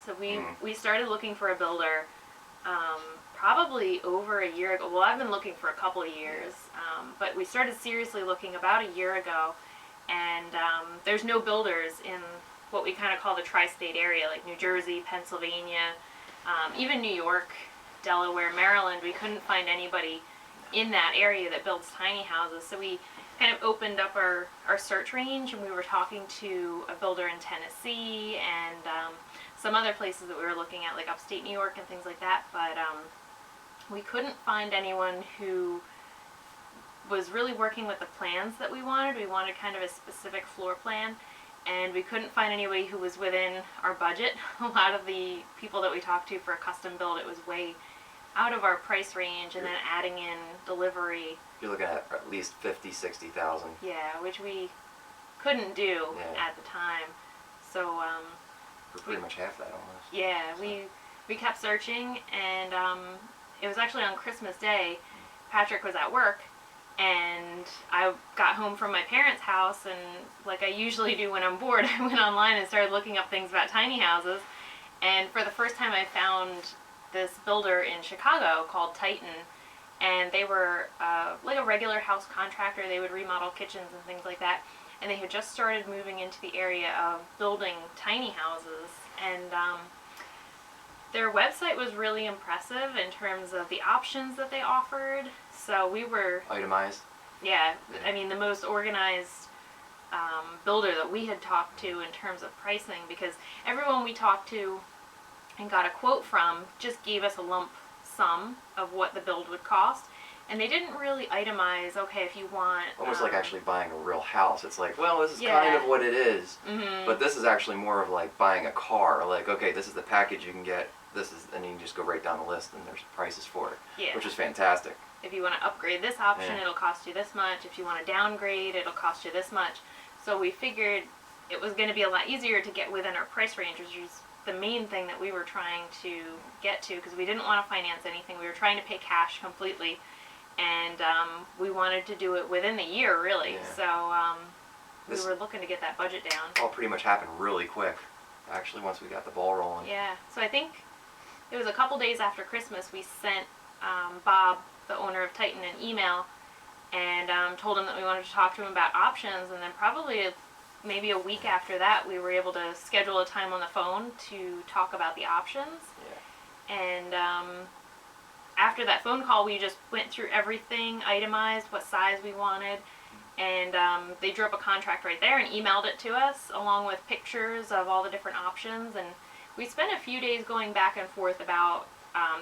So we started looking for a builder probably over a year ago. Well, I've been looking for a couple of years, but we started seriously looking about a year ago, and there's no builders in what we kind of call the tri-state area, like New Jersey, Pennsylvania, even New York, Delaware, Maryland. We couldn't find anybody in that area that builds tiny houses, so we kind of opened up our search range, and we were talking to a builder in Tennessee and some other places that we were looking at, like upstate New York and things like that, but we couldn't find anyone who was really working with the plans that we wanted. We wanted kind of a specific floor plan, and we couldn't find anybody who was within our budget. A lot of the people that we talked to for a custom build, it was way out of our price range, and then adding in delivery. You're looking at least 50, 60,000. Yeah, which we couldn't do at the time. So we're pretty much half that almost. Yeah, so. we kept searching, and it was actually on Christmas Day. Patrick was at work, and I got home from my parents' house, and like I usually do when I'm bored, I went online and started looking up things about tiny houses. And for the first time, I found this builder in Chicago called Titan, and they were like a regular house contractor. They would remodel kitchens and things like that, and they had just started moving into the area of building tiny houses, and their website was really impressive in terms of the options that they offered. So we were itemized. Yeah, I mean the most organized builder that we had talked to in terms of pricing, because everyone we talked to and got a quote from just gave us a lump sum of what the build would cost, and they didn't really itemize, okay, if you want almost like actually buying a real house. It's like, well, this is kind of what it is, but this is actually more of like buying a car. Like, okay, this is the package you can get, this is, and you can just go right down the list and there's prices for it, which is fantastic. If you want to upgrade this option, it'll cost you this much. If you want to downgrade, it'll cost you this much. So we figured it was going to be a lot easier to get within our price range, which is the main thing that we were trying to get to, because we didn't want to finance anything. We were trying to pay cash completely, and we wanted to do it within the year, really. So we were looking to get that budget down. All pretty much happened really quick, actually, once we got the ball rolling. Yeah, so I think it was a couple days after Christmas we sent Bob, the owner of Titan, an email, and told him that we wanted to talk to him about options, and then probably maybe a week after that we were able to schedule a time on the phone to talk about the options. And after that phone call, we just went through everything, itemized what size we wanted, and they drew up a contract right there and emailed it to us along with pictures of all the different options. And we spent a few days going back and forth about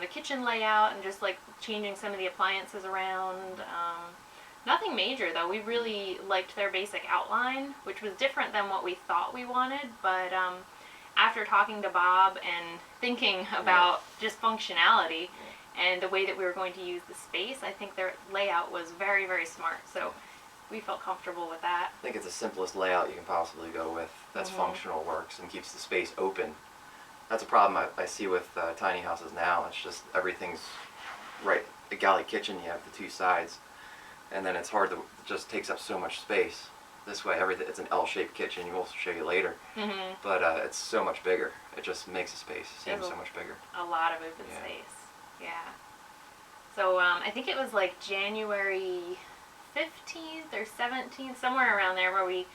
the kitchen layout and just like changing some of the appliances around. Nothing major though. We really liked their basic outline, which was different than what we thought we wanted, but after talking to Bob and thinking about just functionality and the way that we were going to use the space, I think their layout was very, very smart. So we felt comfortable with that. I think it's the simplest layout you can possibly go with that's functional, works, and keeps the space open. That's a problem I see with tiny houses now. It's just everything's right. A galley kitchen, you have the two sides, and then it's hard to, it just takes up so much space. This way, everything, it's an L-shaped kitchen. We'll show you later, but it's so much bigger. It just makes the space seem so much bigger. A lot of open space. Yeah. So I think it was like January 15th or 17th, somewhere around there, where we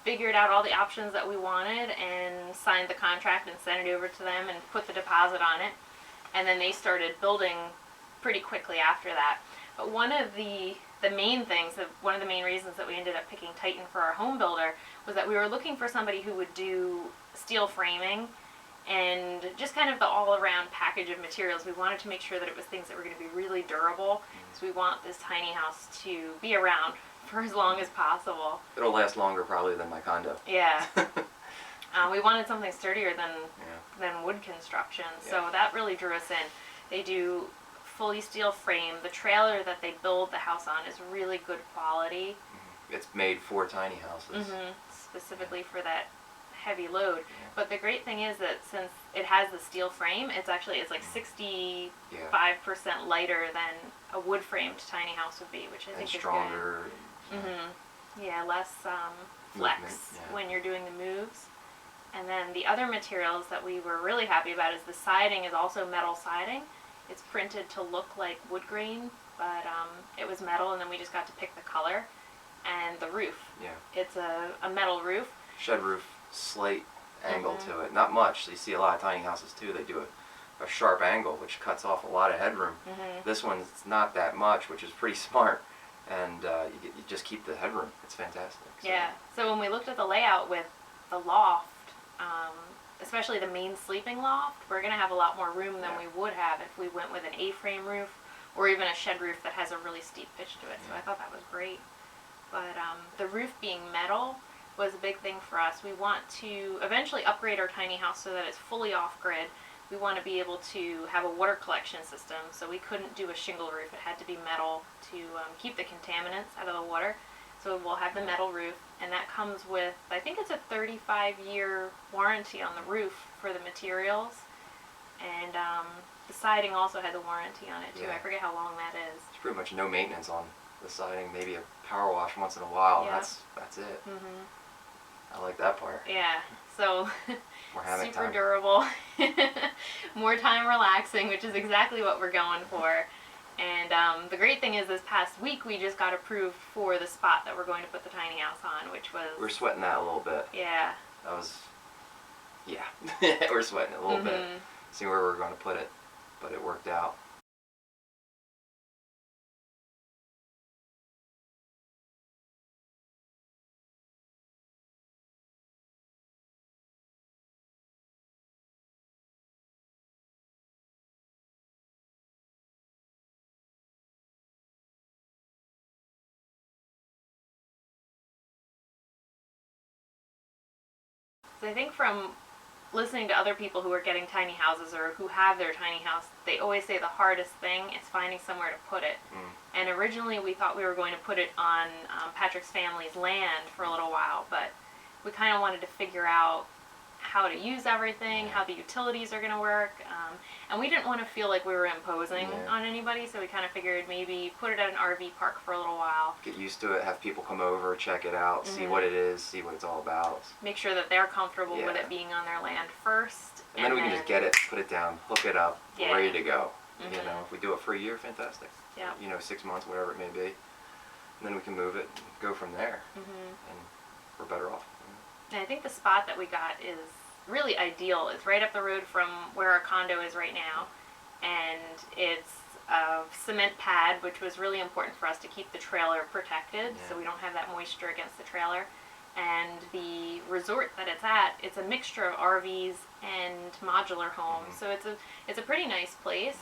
figured out all the options that we wanted and signed the contract and sent it over to them and put the deposit on it. And then they started building pretty quickly after that. But one of the main things, one of the main reasons that we ended up picking Titan for our home builder was that we were looking for somebody who would do steel framing and just kind of the all-around package of materials. We wanted to make sure that it was things that were going to be really durable, so we want this tiny house to be around for as long as possible. It'll last longer probably than my condo. Yeah. We wanted something sturdier than wood construction, so that really drew us in. They do fully steel frame. The trailer that they build the house on is really good quality. It's made for tiny houses. Specifically for that heavy load. But the great thing is that since it has the steel frame, it's like 65% lighter than a wood framed tiny house would be, which I think is stronger. Yeah, less flex when you're doing the moves. And then the other materials that we were really happy about is the siding is also metal siding. It's printed to look like wood grain, but it was metal, and then we just got to pick the color. And the roof. Yeah. It's a metal roof. Shed roof, slight angle to it. Not much. So you see a lot of tiny houses too. They do a sharp angle, which cuts off a lot of headroom. This one's not that much, which is pretty smart. And you just keep the headroom. It's fantastic. So. Yeah. So when we looked at the layout with the loft, especially the main sleeping loft, we're going to have a lot more room than we would have if we went with an A-frame roof or even a shed roof that has a really steep pitch to it. So I thought that was great. But the roof being metal was a big thing for us. We want to eventually upgrade our tiny house so that it's fully off-grid. We want to be able to have a water collection system, so we couldn't do a shingle roof. It had to be metal to keep the contaminants out of the water. So we'll have the metal roof, and that comes with, I think it's a 35-year warranty on the roof for the materials. And the siding also has a warranty on it too. I forget how long that is. It's pretty much no maintenance on the siding, maybe a power wash once in a while. Yeah. That's it. I like that part. Yeah, so More hammock super time. durable, more time relaxing, which is exactly what we're going for. And the great thing is this past week we just got approved for the spot that we're going to put the tiny house on, which was... We're sweating that a little bit. Yeah. That was... Yeah. We're sweating it a little bit. See where we're going to put it, but it worked out. So I think from listening to other people who are getting tiny houses or who have their tiny house, they always say the hardest thing is finding somewhere to put it. And originally we thought we were going to put it on Patrick's family's land for a little while, but we kind of wanted to figure out how to use everything, how the utilities are going to work, and we didn't want to feel like we were imposing on anybody, so we kind of figured maybe put it at an RV park for a little while. Get used to it, have people come over, check it out, see what it is, see what it's all about. Make sure that they're comfortable with it being on their land first. And then we can just get it, put it down, hook it up, ready to go. You know, if we do it for a year, fantastic. Yeah. You know, 6 months, whatever it may be. And then we can move it and go from there. And we're better off. And I think the spot that we got is really ideal. It's right up the road from where our condo is right now. And it's a cement pad, which was really important for us to keep the trailer protected so we don't have that moisture against the trailer. And the resort that it's at, it's a mixture of RVs and modular homes. So it's a pretty nice place.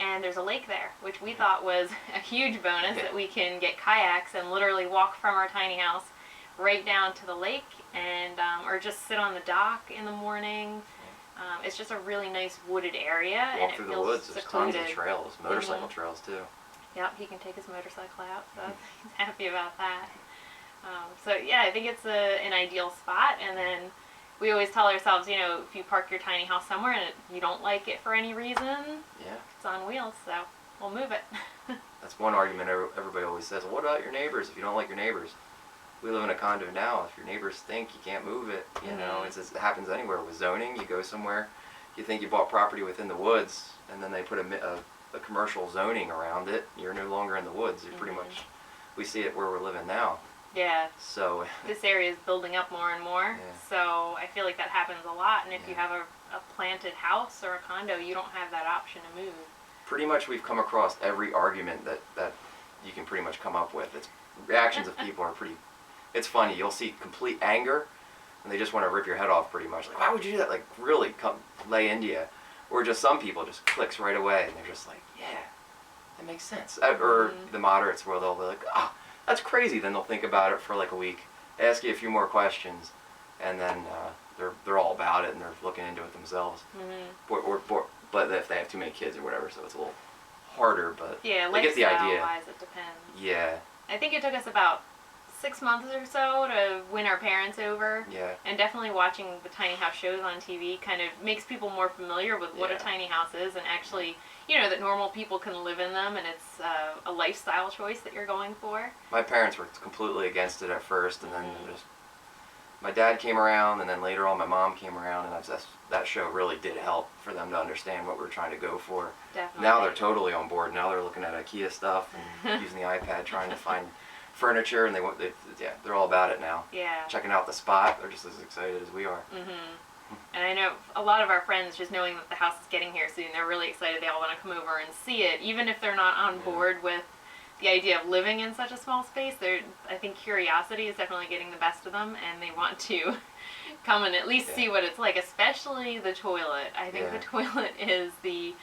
And there's a lake there, which we thought was a huge bonus that we can get kayaks and literally walk from our tiny house right down to the lake, and or just sit on the dock in the morning. It's just a really nice wooded area, Walk and it through feels the woods. There's secluded. tons of trails, motorcycle trails too. Yep, he can take his motorcycle out, so he's happy about that. So yeah, I think it's an ideal spot. And then we always tell ourselves, you know, if you park your tiny house somewhere and you don't like it for any reason, it's on wheels, so we'll move it. That's one argument everybody always says. Well, what about your neighbors if you don't like your neighbors? We live in a condo now. If your neighbors stink, you can't move it. You know, it happens anywhere with zoning. You go somewhere, you think you bought property within the woods, and then they put a commercial zoning around it. You're no longer in the woods. You're pretty much, we see it where we're living now. Yeah. So this area is building up more and more. So I feel like that happens a lot. And if you have a planted house or a condo, you don't have that option to move. Pretty much we've come across every argument that you can pretty much come up with. It's reactions of people are pretty, it's funny. You'll see complete anger, and they just want to rip your head off pretty much. Like, why would you do that? Like, really come lay into you. Or just some people just clicks right away, and they're just like, yeah, that makes sense. Or the moderates where they'll be like, oh, that's crazy. Then they'll think about it for like a week, ask you a few more questions, and then they're all about it, and they're looking into it themselves. But if they have too many kids or whatever, so it's a little harder, but they get the idea. Lifestyle-wise, it depends. Yeah. I think it took us about 6 months or so to win our parents over. Yeah. And definitely watching the tiny house shows on TV kind of makes people more familiar with what a tiny house is, and actually, you know, that normal people can live in them, and it's a lifestyle choice that you're going for. My parents were completely against it at first, and then my dad came around, and then later on my mom came around, and that show really did help for them to understand what we're trying to go for. Definitely. Now they're totally on board. Now they're looking at IKEA stuff and using the iPad trying to find furniture, and they're all about it now. Yeah. Checking out the spot, they're just as excited as we are. And I know a lot of our friends, just knowing that the house is getting here soon, they're really excited. They all want to come over and see it, even if they're not on board with the idea of living in such a small space. I think curiosity is definitely getting the best of them, and they want to come and at least see what it's like, especially the toilet. I think the toilet is the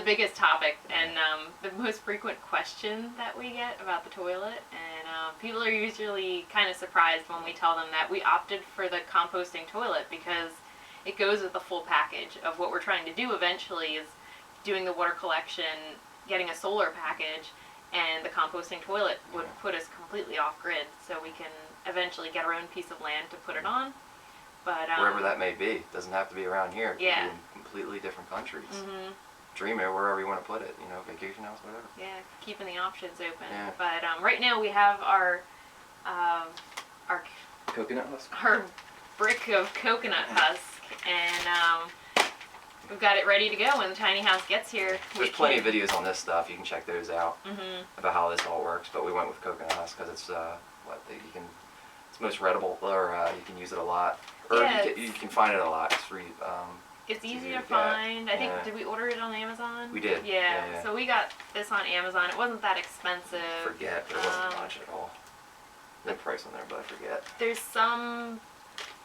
biggest topic, and the most frequent question that we get about the toilet. And people are usually kind of surprised when we tell them that we opted for the composting toilet because it goes with the full package of what we're trying to do eventually is doing the water collection, getting a solar package, and the composting toilet would put us completely off grid, so we can eventually get our own piece of land to put it on. But wherever that may be, it doesn't have to be around here. It could be in completely different countries. Dream it wherever you want to put it, vacation house, whatever. Yeah, keeping the options open. Yeah. But right now we have our coconut husk? Our brick of coconut husk, and we've got it ready to go when the tiny house gets here. There's plenty of videos on this stuff. You can check those out about how this all works. But we went with coconut husk because it's it's most readable, or you can use it a lot, or you can find it a lot. It's easy to find. I think, did we order it on Amazon? We did. Yeah. So we got this on Amazon. It wasn't that expensive. Forget. There wasn't much at all. No price on there, but I forget. There's some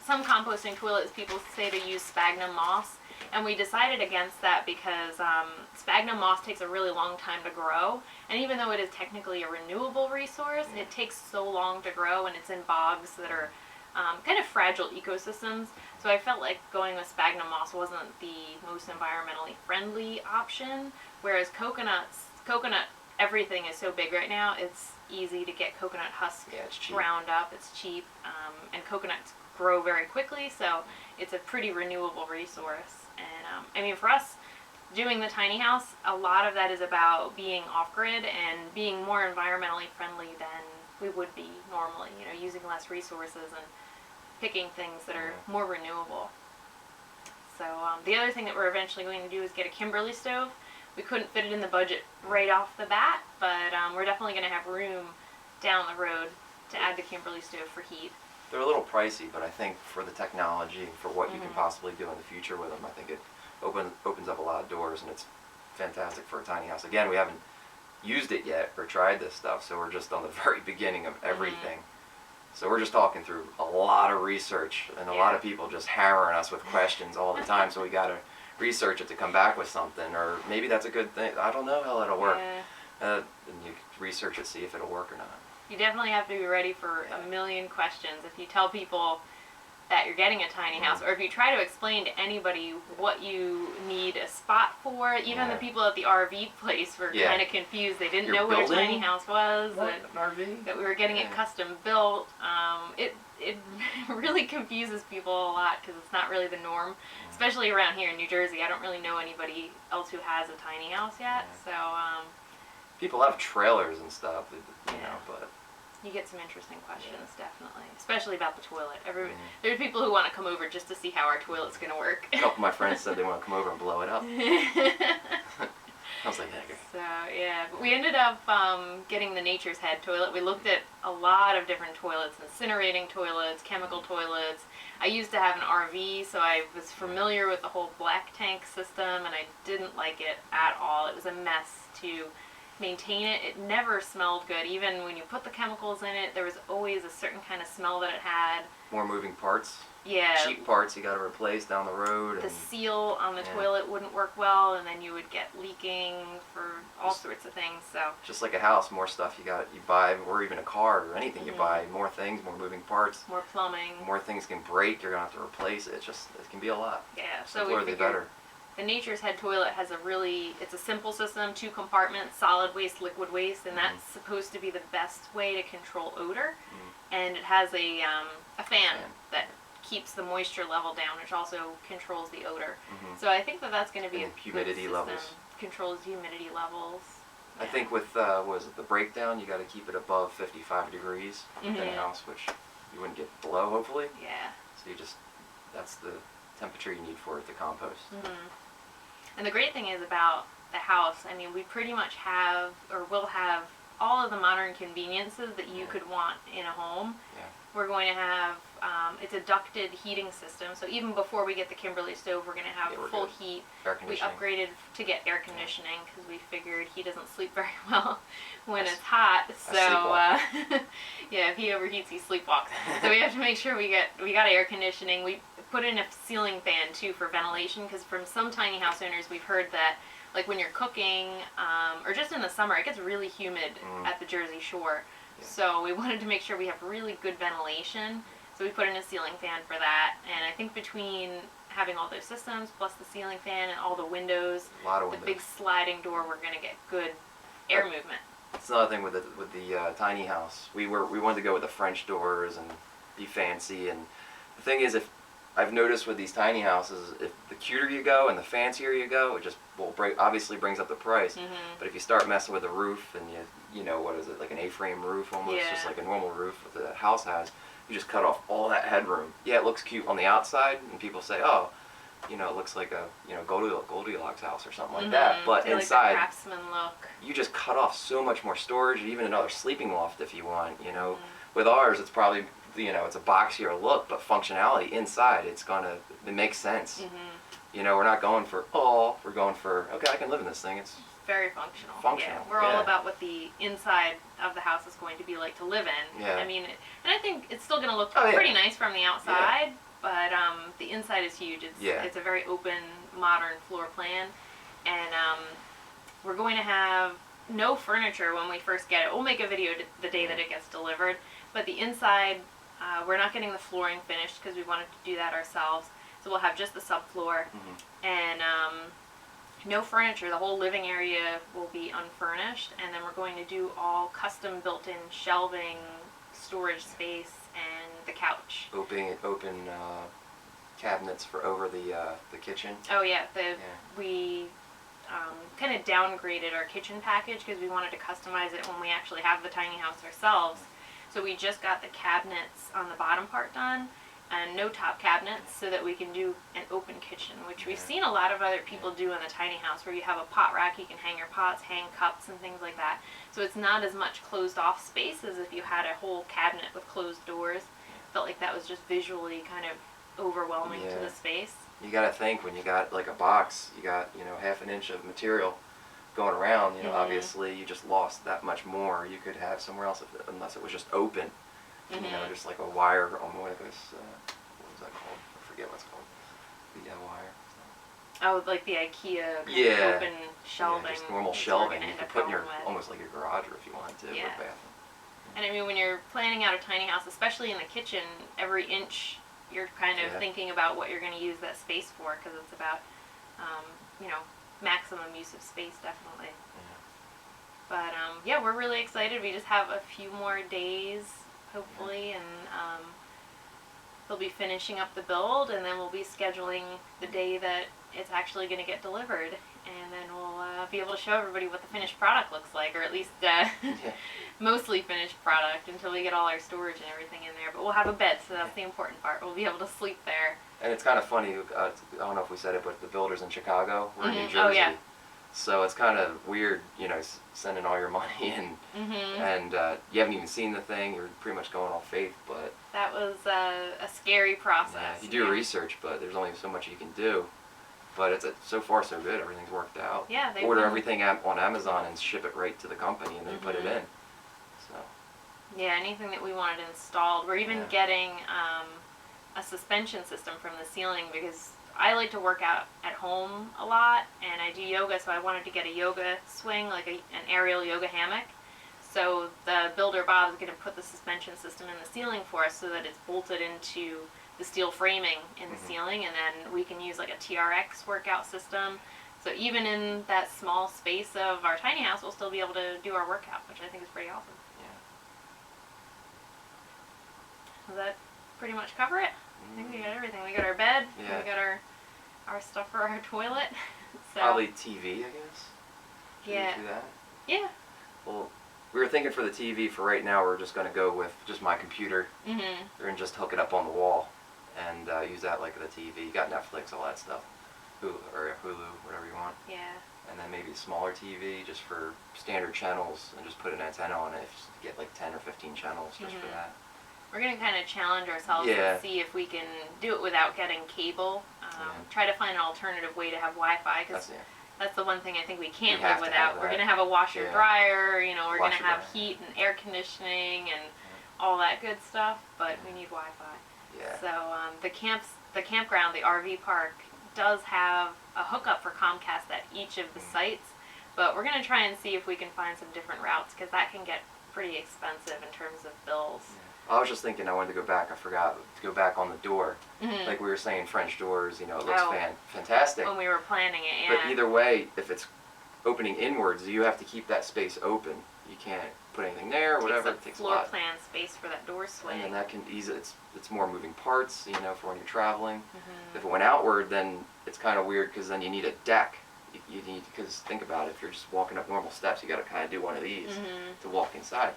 composting toilets people say to use sphagnum moss, and we decided against that because sphagnum moss takes a really long time to grow, and even though it is technically a renewable resource, it takes so long to grow, and it's in bogs that are kind of fragile ecosystems. So I felt like going with sphagnum moss wasn't the most environmentally friendly option, whereas coconut, everything is so big right now, it's easy to get coconut husk ground up. It's cheap, and coconuts grow very quickly, so it's a pretty renewable resource. And for us, doing the tiny house, a lot of that is about being off-grid and being more environmentally friendly than we would be normally, using less resources and picking things that are more renewable. So the other thing that we're eventually going to do is get a Kimberly stove. We couldn't fit it in the budget right off the bat, but we're definitely going to have room down the road to add the Kimberly stove for heat. They're a little pricey, but I think for the technology, for what you can possibly do in the future with them, I think it opens up a lot of doors, and it's fantastic for a tiny house. Again, we haven't used it yet or tried this stuff, so we're just on the very beginning of everything. So we're just talking through a lot of research, and a lot of people just hammering us with questions all the time, so we got to research it to come back with something, or maybe that's a good thing. I don't know how that'll work. And you research it, see if it'll work or not. You definitely have to be ready for a million questions. If you tell people that you're getting a tiny house, or if you try to explain to anybody what you need a spot for, even the people at the RV place were kind of confused. They didn't know what a tiny house was, an RV? That we were getting it custom built. It really confuses people a lot because it's not really the norm, especially around here in New Jersey. I don't really know anybody else who has a tiny house yet, so people have trailers and stuff, but you get some interesting questions, definitely, especially about the toilet. There are people who want to come over just to see how our toilet's going to work. A couple of my friends said they want to come over and blow it up. I was like, okay. So, but we ended up getting the Nature's Head toilet. We looked at a lot of different toilets, incinerating toilets, chemical toilets. I used to have an RV, so I was familiar with the whole black tank system, and I didn't like it at all. It was a mess to maintain it. It never smelled good. Even when you put the chemicals in it, there was always a certain kind of smell that it had. More moving parts. Yeah. Cheap parts you got to replace down the road. The seal on the toilet wouldn't work well, and then you would get leaking for all sorts of things. So just like a house, more stuff you buy, or even a car or anything you buy, more things, more moving parts, more plumbing, more things can break. You're gonna have to replace it. It can be a lot. Yeah. So we figured better. The Nature's Head toilet has it's a simple system, 2 compartments, solid waste, liquid waste, and that's supposed to be the best way to control odor. And it has a fan that keeps the moisture level down, which also controls the odor. So I think that's going to be a humidity good system. Levels. Controls humidity levels. I think with the breakdown, you got to keep it above 55 degrees in the house, which you wouldn't get below, hopefully. Yeah. So you just, that's the temperature you need for it to compost. And the great thing is about the house, I mean, we pretty much have, or will have, all of the modern conveniences that you could want in a home. Yeah. We're going to have, it's a ducted heating system, so even before we get the Kimberly stove, we're going to have full heat. Air We conditioning. upgraded to get air conditioning because we figured he doesn't sleep very well when it's hot. So yeah, if he overheats, he sleepwalks. So we have to make sure we got air conditioning. We put in a ceiling fan too for ventilation, because from some tiny house owners we've heard that, like when you're cooking or just in the summer, it gets really humid at the Jersey Shore. Yeah. So we wanted to make sure we have really good ventilation. So we put in a ceiling fan for that. And I think between having all those systems plus the ceiling fan and all the windows, A lot of the windows. big sliding door, we're going to get good air movement. That's another thing with the tiny house. We wanted to go with the French doors and be fancy. And the thing is, if I've noticed with these tiny houses, if the cuter you go and the fancier you go, it just obviously brings up the price. But if you start messing with the roof and you know, what is it, like an A-frame roof almost, just like a normal roof that the house has, you just cut off all that headroom. Yeah, it looks cute on the outside, and people say, oh, you know, it looks like a Goldilocks house or something like that. But inside, like a craftsman look. You just cut off so much more storage, even another sleeping loft if you want. You know, with ours, it's probably, you know, it's a boxier look, but functionality inside, it makes sense. You know, we're not going for we're going for, okay, I can live in this thing. It's very functional. Functional. Yeah, we're all about what the inside of the house is going to be like to live in. Yeah. I mean, and I think it's still going to look pretty nice from the outside, but the inside is huge. It's a very open, modern floor plan, and we're going to have no furniture when we first get it. We'll make a video the day that it gets delivered, but the inside, we're not getting the flooring finished because we wanted to do that ourselves. So we'll have just the subfloor, and no furniture. The whole living area will be unfurnished, and then we're going to do all custom built-in shelving, storage space, and the couch. open cabinets for over the kitchen. Oh yeah, we kind of downgraded our kitchen package because we wanted to customize it when we actually have the tiny house ourselves. So we just got the cabinets on the bottom part done, and no top cabinets, so that we can do an open kitchen, which we've seen a lot of other people do in the tiny house, where you have a pot rack, you can hang your pots, hang cups and things like that. So it's not as much closed off space as if you had a whole cabinet with closed doors. Felt like that was just visually kind of overwhelming to the space. You gotta think, when you got like a box, you got, you know, half an inch of material going around, you know, obviously you just lost that much more. You could have somewhere else, unless it was just open. You know, just like a wire on what was that called? I forget what it's called. The wire. Oh, like the IKEA kind of open shelving. Yeah, just normal shelving. You could put in your, almost like your garage, or if you wanted to, or bathroom. And I mean, when you're planning out a tiny house, especially in the kitchen, every inch you're kind of thinking about what you're going to use that space for, because it's about, you know, maximum use of space, definitely. But yeah, we're really excited. We just have a few more days, hopefully, and they'll be finishing up the build, and then we'll be scheduling the day that it's actually going to get delivered, and then we'll be able to show everybody what the finished product looks like, or at least mostly finished product, until we get all our storage and everything in there. But we'll have a bed, so that's the important part. We'll be able to sleep there. And it's kind of funny, I don't know if we said it, but the builder's in Chicago, we're in New Jersey. Oh, yeah. So it's kind of weird, you know, sending all your money in, and you haven't even seen the thing. You're pretty much going off faith, but that was a scary process. Yeah, you do research, but there's only so much you can do. But it's so far so good. Everything's worked out. Yeah, they order everything on Amazon and ship it right to the company, and they put it in. So yeah, anything that we wanted installed. We're even getting a suspension system from the ceiling, because I like to work out at home a lot, and I do yoga, so I wanted to get a yoga swing, like an aerial yoga hammock. So the builder, Bob, is going to put the suspension system in the ceiling for us, so that it's bolted into the steel framing in the ceiling, and then we can use like a TRX workout system. So even in that small space of our tiny house, we'll still be able to do our workout, which I think is pretty awesome. Does that pretty much cover it? I think we got everything. We got our bed, we got our stuff for our toilet. So probably TV, I guess. Should we do that? Yeah. Well, we were thinking for the TV for right now, we're just going to go with just my computer and just hook it up on the wall and use that like the TV. You got Netflix, all that stuff, Hulu, whatever you want. Yeah. And then maybe a smaller TV just for standard channels, and just put an antenna on it. Just get like 10 or 15 channels just for that. We're going to kind of challenge ourselves Yeah. and see if we can do it without getting cable. Try to find an alternative way to have Wi-Fi, because that's the one thing I think we can't live without. We're going to have a washer dryer, you know, we're going to have heat and air conditioning and all that good stuff, but we need Wi-Fi. Yeah. So the campground, the RV park, does have a hookup for Comcast at each of the sites, but we're going to try and see if we can find some different routes, because that can get pretty expensive in terms of bills. I was just thinking I wanted to go back. I forgot to go back on the door. Like we were saying, French doors, you know, it looks fantastic. When we were planning it, yeah. But either way, if it's opening inwards, you have to keep that space open. You can't put anything there or whatever. It takes a lot. Floor plan space for that door swing. And then that can ease it. It's more moving parts, you know, for when you're traveling. If it went outward, then it's kind of weird, because then you need a deck. You need, because think about it, if you're just walking up normal steps, you got to kind of do one of these to walk inside.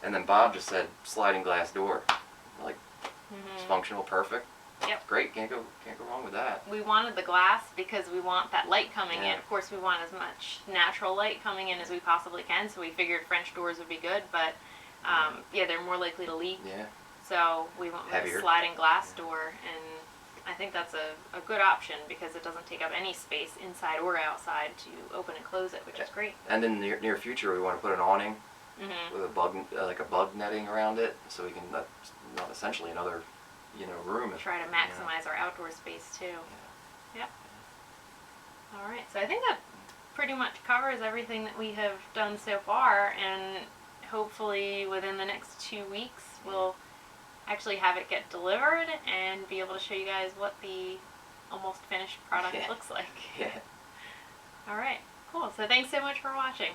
And then Bob just said sliding glass door, like it's functional, perfect. Yep. Great, can't go wrong with that. We wanted the glass because we want that light coming in. Of course, we want as much natural light coming in as we possibly can. So we figured French doors would be good, but they're more likely to leak. Yeah. So we went with a sliding glass door, and I think that's a good option, because it doesn't take up any space inside or outside to open and close it, which is great. And in the near future, we want to put an awning with a bug netting around it, so we can not essentially another, you know, room. Try to maximize our outdoor space too. Yep. All right, so I think that pretty much covers everything that we have done so far, and hopefully within the next 2 weeks we'll actually have it get delivered and be able to show you guys what the almost finished product looks like. Yeah. All right, cool. So thanks so much for watching.